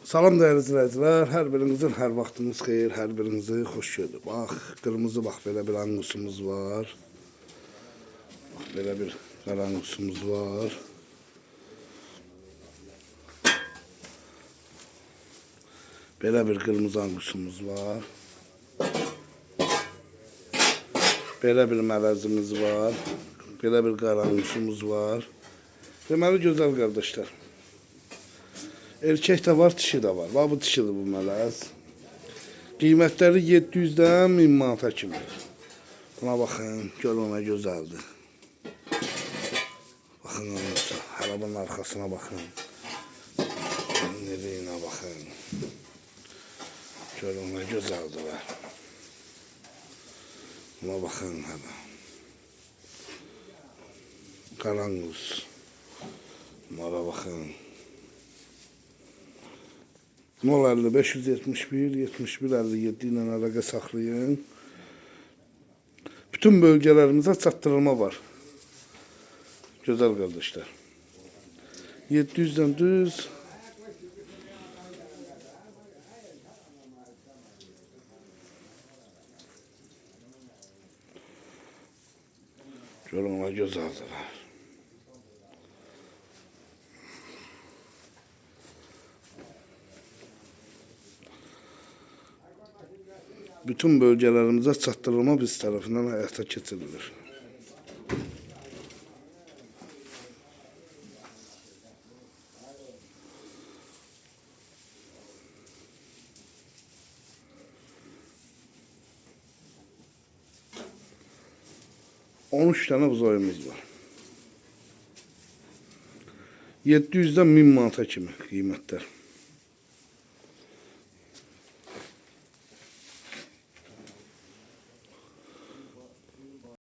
Salam değerli izləyicilər, hər birinizin hər vaxtınız xeyir, hər birinizi xoş gördük. Bax, qırmızı bax belə bir angusumuz var. Bax, belə bir qarangusumuz var. Belə bir qırmızı angusumuz var. Belə bir mələzimiz var. Belə bir qarangusumuz var. Deməli gözəl qardaşlar. Erkek de var, dişi de var. Bax, bu dişidir bu mələz. Qiymətləri 700'den 1000 manata kimi. Buna baxın, görün nə gözəldir. Baxın onunsa, hələ bunun arxasına baxın. Nereyinə baxın. Görün nə gözəldir. Buna baxın hələ. Qarangus. Bunlara baxın. 050 571 71 57 ilə əlaqə saxlayın. Bütün bölgələrimizə çatdırılma var. Gözəl qardaşlar. 700'den düz. Görün nə gözəldir. Bütün bölgelerimize çatdırılma biz tarafından hayata geçirilir. ...13 tane buzoyumuz var. 700'den 1000 manata kimi qiymətlər.